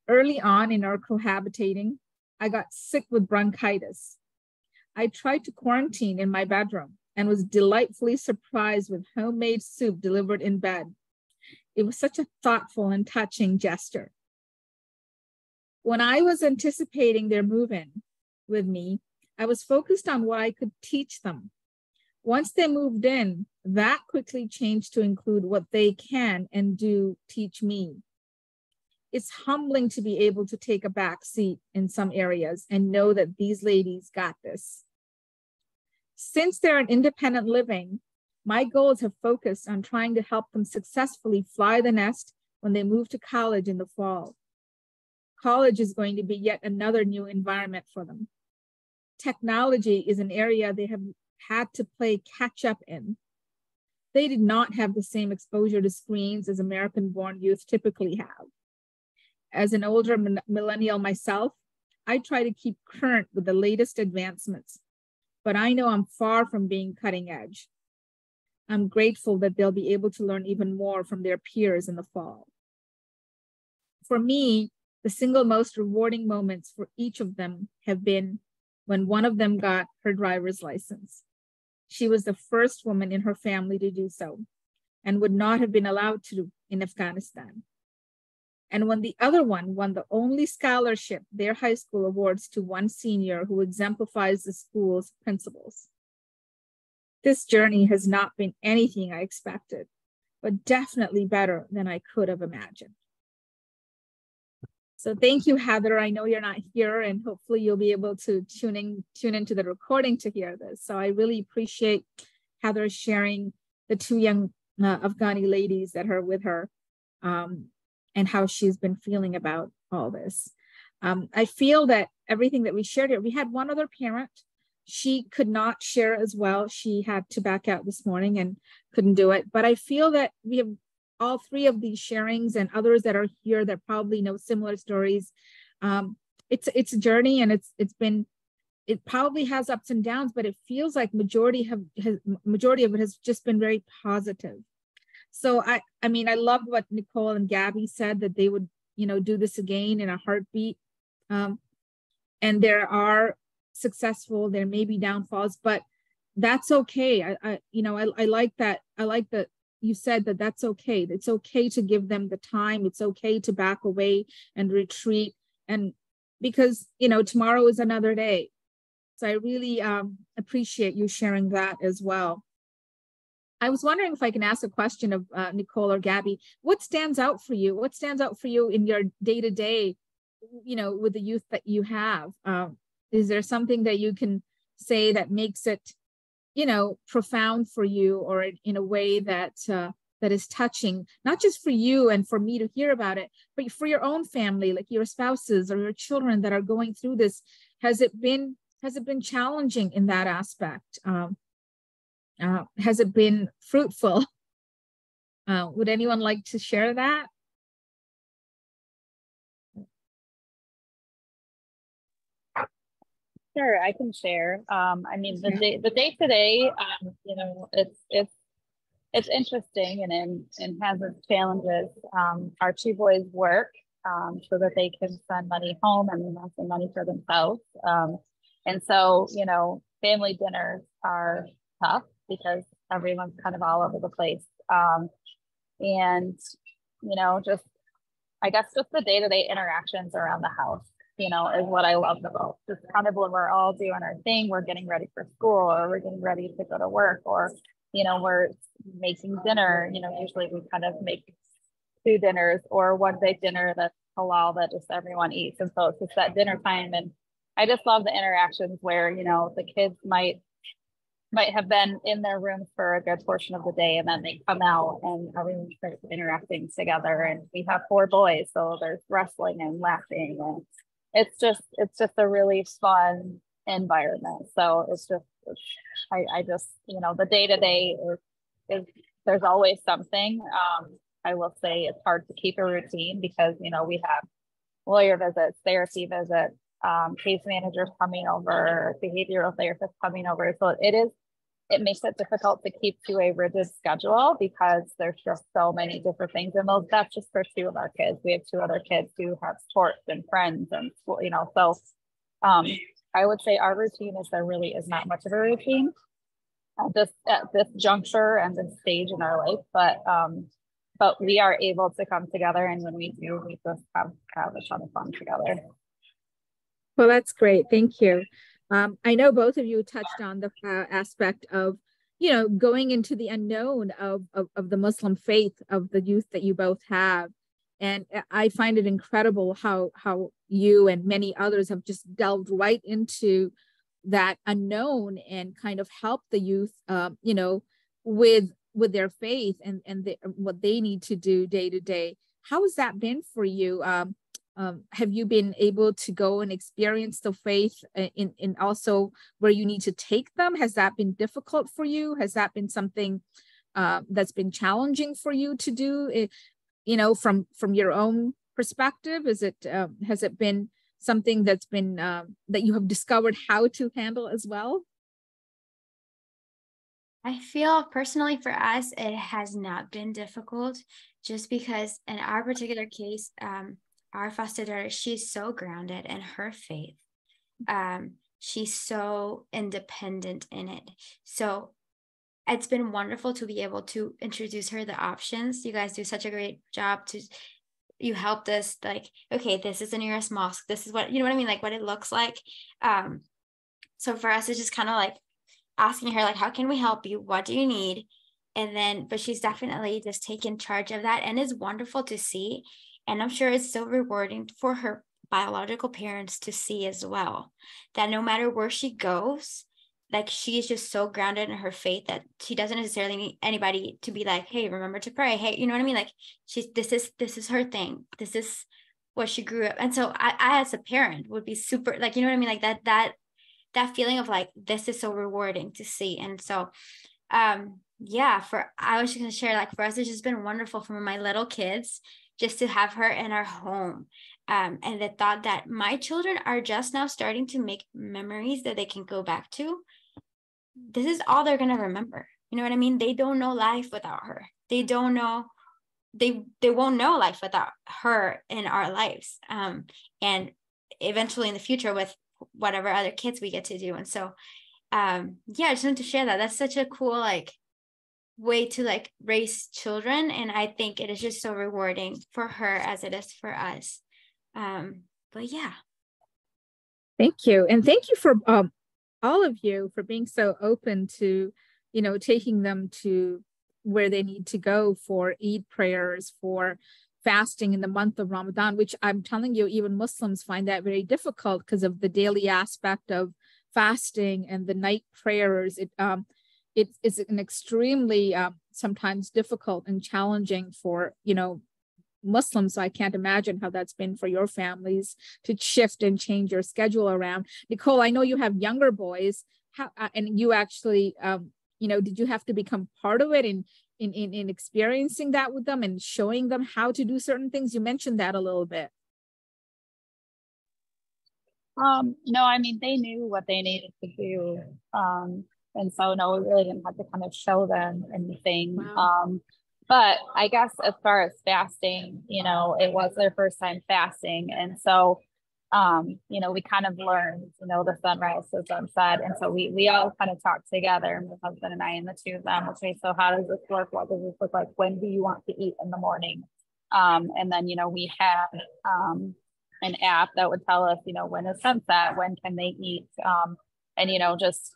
A: Early on in our cohabitating, I got sick with bronchitis. I tried to quarantine in my bedroom and was delightfully surprised with homemade soup delivered in bed. It was such a thoughtful and touching gesture. When I was anticipating their move-in with me, I was focused on what I could teach them. Once they moved in, that quickly changed to include what they can and do teach me. It's humbling to be able to take a back seat in some areas and know that these ladies got this. Since they're in independent living, my goals have focused on trying to help them successfully fly the nest when they move to college in the fall. College is going to be yet another new environment for them. Technology is an area they have had to play catch up in. They did not have the same exposure to screens as American-born youth typically have. As an older millennial myself, I try to keep current with the latest advancements, but I know I'm far from being cutting edge. I'm grateful that they'll be able to learn even more from their peers in the fall. For me, the single most rewarding moments for each of them have been when one of them got her driver's license. She was the first woman in her family to do so and would not have been allowed to in Afghanistan. And when the other one won the only scholarship their high school awards to one senior who exemplifies the school's principles. This journey has not been anything I expected, but definitely better than I could have imagined. So thank you, Heather. I know you're not here, and hopefully you'll be able to tune into the recording to hear this. So I really appreciate Heather sharing the 2 young Afghani ladies that are with her and how she's been feeling about all this. I feel that everything that we shared here, we had one other parent. She could not share as well. She had to back out this morning and couldn't do it. But I feel that we have all 3 of these sharings and others that are here that probably know similar stories. It's a journey, and it probably has ups and downs, but it feels like majority of it has just been very positive. So I mean, I loved what Nicole and Gabby said, that they would, do this again in a heartbeat. And there are successful, there may be downfalls, but that's okay. I like that. I like you said that that's okay. It's okay to give them the time. It's okay to back away and retreat. And because, tomorrow is another day. So I really appreciate you sharing that as well. I was wondering if I can ask a question of Nicole or Gabby. What stands out for you? What stands out for you in your day-to-day, with the youth that you have? Is there something that you can say that makes it, profound for you, or in a way that that is touching, not just for you and for me to hear about it, but for your own family, like your spouses or your children that are going through this? Has it been challenging in that aspect? Has it been fruitful? Would anyone like to share that?
F: Sure, I can share. I mean, the day to day, it's interesting and has its challenges. Our two boys work so that they can send money home and also money for themselves. And so, family dinners are tough because everyone's kind of all over the place. And, just, I guess just the day-to-day interactions around the house, is what I love the most. Just kind of when we're all doing our thing, we're getting ready for school, or we're getting ready to go to work, or, we're making dinner. Usually we kind of make 2 dinners or one big dinner that's halal that just everyone eats. And so it's just that dinner time. And I just love the interactions where, the kids might have been in their rooms for a good portion of the day, and then they come out and everyone starts interacting together. And we have 4 boys, so there's wrestling and laughing, and it's just a really fun environment. So I just, the day-to-day is there's always something. I will say it's hard to keep a routine because, we have lawyer visits, therapy visits, case managers coming over, behavioral therapists coming over. So it makes it difficult to keep to a rigid schedule because there's just so many different things. And that's just for 2 of our kids. We have 2 other kids who have sports and friends and school, so I would say our routine there really is not much of a routine at this juncture and this stage in our life, but we are able to come together, and when we do, we just have a ton of fun together.
A: Well, that's great. Thank you. I know both of you touched on the aspect of, going into the unknown of the Muslim faith of the youth that you both have. And I find it incredible how you and many others have just delved right into that unknown and kind of help the youth, with their faith and what they need to do day to day. How has that been for you? Have you been able to go and experience the faith in also where you need to take them? Has that been difficult for you? Has that been something that's been challenging for you to do? From your own perspective, has it been something that's been that you have discovered how to handle as well?
E: I feel personally for us, it has not been difficult, just because in our particular case, our foster daughter, she's so grounded in her faith. She's so independent in it. So it's been wonderful to be able to introduce her the options. You guys do such a great job you helped us, like, okay, this is the nearest mosque. This is what, you know what I mean? Like what it looks like. So for us, it's just kind of like asking her, like, how can we help you? What do you need? And then, but she's definitely just taken charge of that. And it's wonderful to see. And I'm sure it's so rewarding for her biological parents to see as well, that no matter where she goes, like she's just so grounded in her faith that she doesn't necessarily need anybody to be like, hey, remember to pray. Hey, you know what I mean? Like this is her thing. This is what she grew up. And so I as a parent would be super, like, you know what I mean? Like that feeling of like, this is so rewarding to see. And so, I was just going to share, like, for us, it's just been wonderful for my little kids just to have her in our home. And the thought that my children are just now starting to make memories that they can go back to. This is all they're going to remember. You know what I mean? They don't know life without her. They don't know, they won't know life without her in our lives. And eventually in the future with whatever other kids we get to do. And so, I just wanted to share that. That's such a cool, like, way to like raise children. And I think it is just so rewarding for her as it is for us. But yeah.
A: Thank you. And thank you for all of you for being so open to, taking them to where they need to go for Eid prayers, for fasting in the month of Ramadan, which I'm telling you, even Muslims find that very difficult because of the daily aspect of fasting and the night prayers. It's an extremely sometimes difficult and challenging for, Muslims. So I can't imagine how that's been for your families to shift and change your schedule around. Nicole, I know you have younger boys. How and you actually, did you have to become part of it in experiencing that with them and showing them how to do certain things? You mentioned that a little bit.
F: No, I mean, they knew what they needed to do. And so, no, we really didn't have to kind of show them anything. Wow. But I guess as far as fasting, it was their first time fasting. And so, we kind of learned, the sunrise to sunset. And so we all kind of talked together, my husband and I, and the two of them, okay, so how does this work? What does this look like? When do you want to eat in the morning? And then, we had an app that would tell us, when is sunset, when can they eat? And, just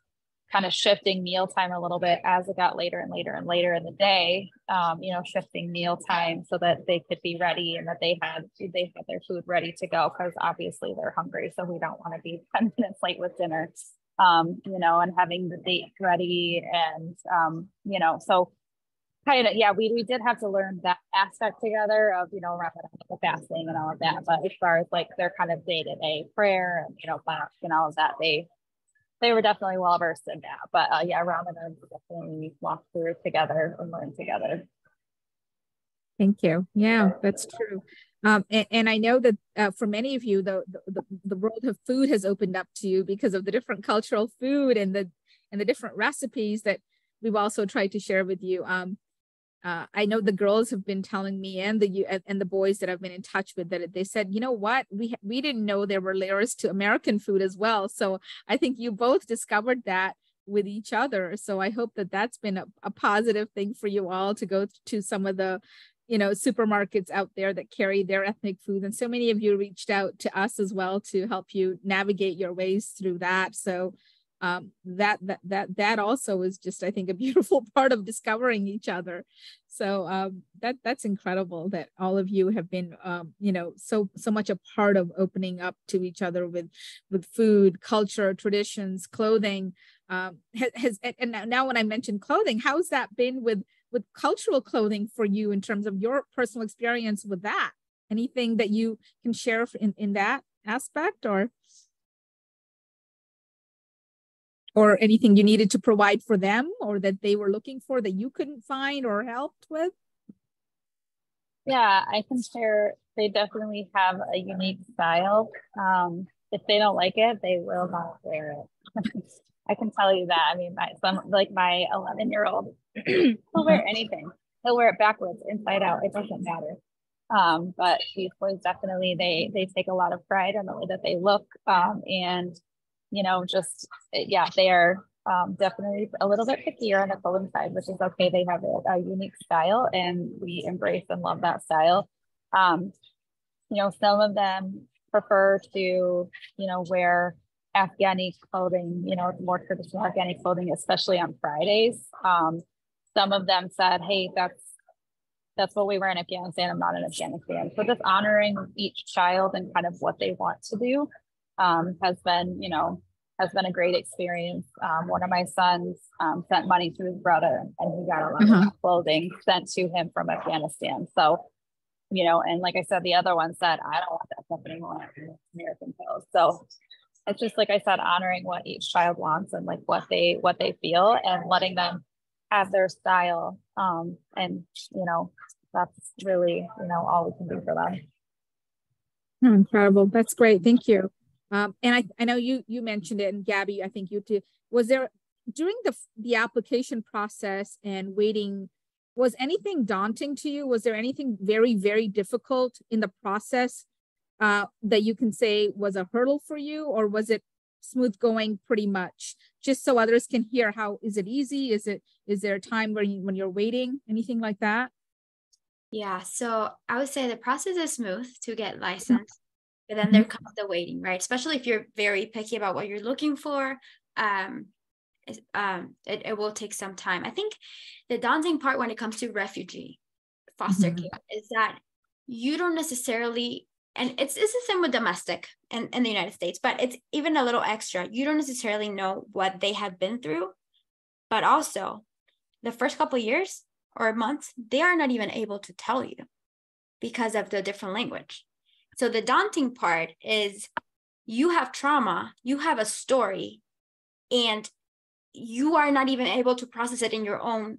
F: kind of shifting mealtime a little bit as it got later and later and later in the day, shifting mealtime so that they could be ready and that they had their food ready to go, because obviously they're hungry. So we don't want to be 10 minutes late with dinner, and having the date ready. And, so kind of, yeah, we did have to learn that aspect together of, around the fasting and all of that. But as far as like their kind of day-to-day prayer and, fast and all of that, they were definitely well versed in that. But yeah, Ramadan definitely walked through together and learned together.
A: Thank you. Yeah, that's true. And I know that for many of you, the world of food has opened up to you because of the different cultural food and the different recipes that we've also tried to share with you. I know the girls have been telling me and the boys that I've been in touch with that they said, you know what, we didn't know there were layers to American food as well. So I think you both discovered that with each other. So I hope that that's been a positive thing for you all to go to some of the, supermarkets out there that carry their ethnic food. And so many of you reached out to us as well to help you navigate your ways through that. So that also is just, I think, a beautiful part of discovering each other. So that's incredible that all of you have been, so much a part of opening up to each other with food, culture, traditions, clothing. And now when I mention clothing, how's that been with cultural clothing for you in terms of your personal experience with that? Anything that you can share in that aspect, or anything you needed to provide for them or that they were looking for that you couldn't find or helped with?
F: Yeah, I can share. They definitely have a unique style. If they don't like it, they will not wear it. I can tell you that. I mean, my 11-year-old, he'll wear anything. He'll wear it backwards, inside out. It doesn't matter. But these boys definitely, they take a lot of pride in the way that they look. And they are definitely a little bit pickier on the clothing side, which is okay. They have a unique style and we embrace and love that style. Some of them prefer to, wear Afghani clothing, more traditional Afghani clothing, especially on Fridays. Some of them said, hey, that's what we wear in Afghanistan. I'm not in Afghanistan. So just honoring each child and kind of what they want to do has been a great experience. One of my sons sent money to his brother and he got a lot of clothing sent to him from Afghanistan. So, and like I said, the other one said, I don't want that stuff anymore. American clothes. So it's just, like I said, honoring what each child wants and like what they feel and letting them have their style. And, that's really, all we can do for them.
A: Incredible. That's great. Thank you. And I know you mentioned it, and Gabby, I think you too. Was there, during the application process and waiting, was anything daunting to you? Was there anything very, very difficult in the process that you can say was a hurdle for you, or was it smooth going pretty much just so others can hear, how is it easy? Is there a time when you're waiting, anything like that?
E: Yeah, so I would say the process is smooth to get licensed, but then there comes the waiting, right? Especially if you're very picky about what you're looking for. It will take some time. I think the daunting part when it comes to refugee foster care is that you don't necessarily, and it's the same with domestic in the United States, but it's even a little extra. You don't necessarily know what they have been through, but also the first couple of years or months, they are not even able to tell you because of the different language. So the daunting part is you have trauma, you have a story, and you are not even able to process it in your own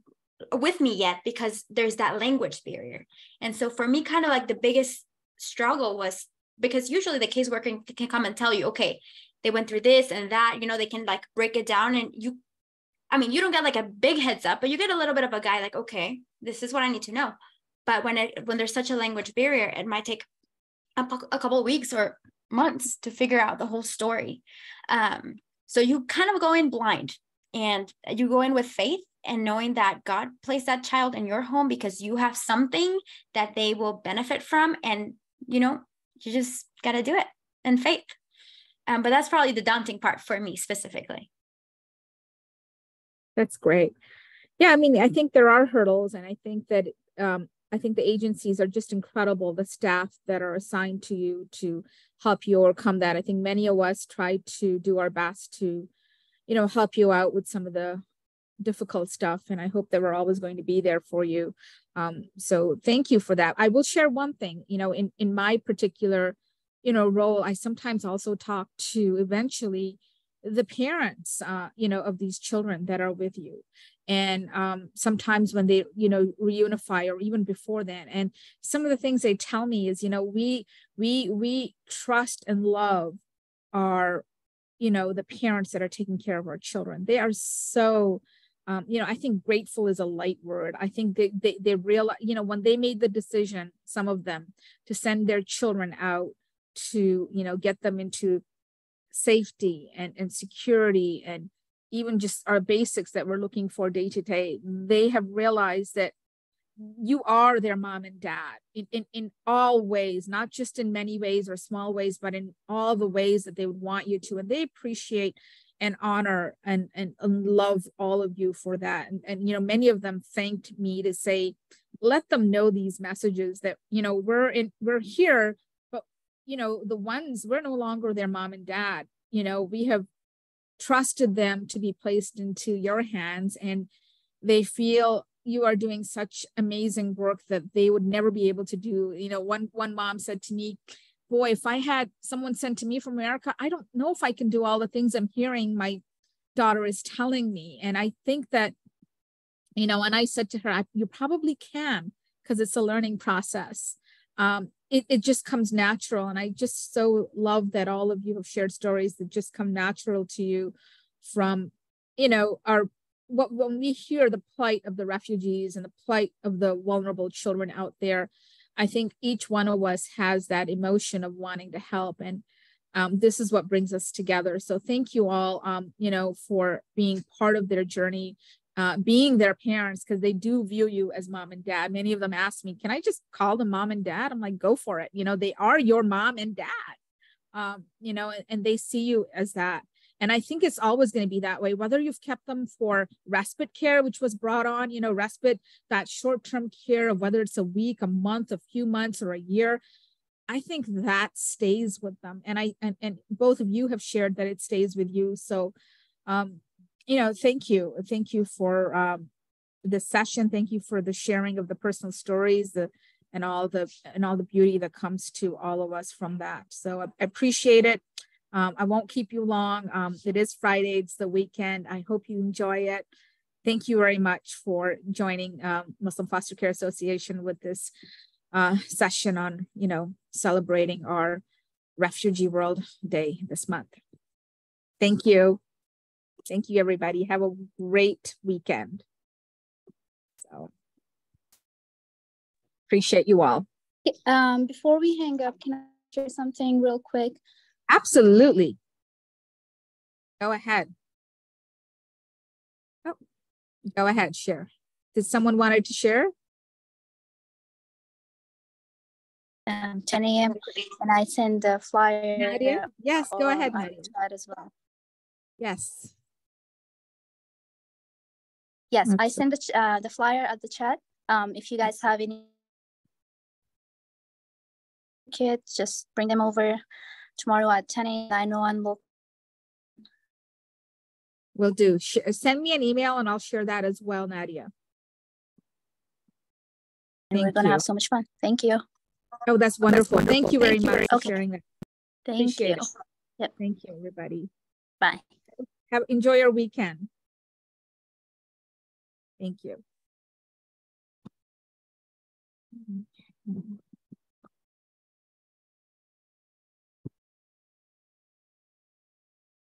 E: with me yet because there's that language barrier. And so for me, kind of like the biggest struggle was because usually the caseworker can come and tell you, okay, they went through this and that, you know, they can like break it down, and you don't get like a big heads up, but you get a little bit of a guide, like, okay, this is what I need to know. But when there's such a language barrier, it might take a couple of weeks or months to figure out the whole story. So you kind of go in blind, and you go in with faith and knowing that God placed that child in your home because you have something that they will benefit from. And, you know, you just got to do it in faith. But that's probably the daunting part for me specifically.
A: That's great. Yeah, I mean, I think there are hurdles, and I think that I think the agencies are just incredible, the staff that are assigned to you to help you overcome that. I think many of us try to do our best to, you know, help you out with some of the difficult stuff, and I hope that we're always going to be there for you. So thank you for that. I will share one thing, you know, in my particular, you know, role, I sometimes also talk to eventually the parents, you know, of these children that are with you. And sometimes when they, you know, reunify or even before then, and some of the things they tell me is, you know, we trust and love our, you know, the parents that are taking care of our children. They are so, you know, I think grateful is a light word. I think they realize, you know, when they made the decision, some of them, to send their children out to, you know, get them into safety and security, and even just our basics that we're looking for day to day, they have realized that you are their mom and dad in all ways, not just in many ways or small ways, but in all the ways that they would want you to. And they appreciate and honor and love all of you for that. And you know, many of them thanked me to say, let them know these messages that, you know, we're here, but you know, the ones, we're no longer their mom and dad. You know, we have trusted them to be placed into your hands, and they feel you are doing such amazing work that they would never be able to do. You know, one mom said to me, boy, if I had someone sent to me from America, I don't know if I can do all the things I'm hearing my daughter is telling me. And I think that, you know, and I said to her, you probably can, because it's a learning process. It just comes natural. And I just so love that all of you have shared stories that just come natural to you from, you know, when we hear the plight of the refugees and the plight of the vulnerable children out there. I think each one of us has that emotion of wanting to help. And this is what brings us together. So thank you all, you know, for being part of their journey, being their parents, because they do view you as mom and dad. Many of them ask me, can I just call them mom and dad? I'm like, go for it. You know, they are your mom and dad, you know, and they see you as that. And I think it's always going to be that way, whether you've kept them for respite care, which was brought on, you know, respite, that short-term care of whether it's a week, a month, a few months, or a year. I think that stays with them. And and both of you have shared that it stays with you. So, you know, thank you. Thank you for this session. Thank you for the sharing of the personal stories, and all the beauty that comes to all of us from that. So I appreciate it. I won't keep you long. It is Friday, it's the weekend. I hope you enjoy it. Thank you very much for joining Muslim Foster Care Association with this session on, you know, celebrating our Refugee World Day this month. Thank you. Thank you, everybody. Have a great weekend. So appreciate you all.
G: Before we hang up, can I share something real quick?
A: Absolutely. Go ahead. Go ahead, share. Did someone wanted to share?
G: 10 a.m. and I send the flyer.
A: Nadia? Yes, go ahead, Nadia.
G: Chat as well.
A: Yes.
G: Yes, I send the flyer at the chat. If you guys have any kids, just bring them over tomorrow at 10 a.m. I know I'm local.
A: Will do. Send me an email and I'll share that as well, Nadia.
G: And we're going to have so much fun. Thank you.
A: Oh, that's wonderful. Thank you very much for sharing that.
G: Thank you.
A: Yep. Thank you, everybody.
G: Bye.
A: Enjoy your weekend. Thank you.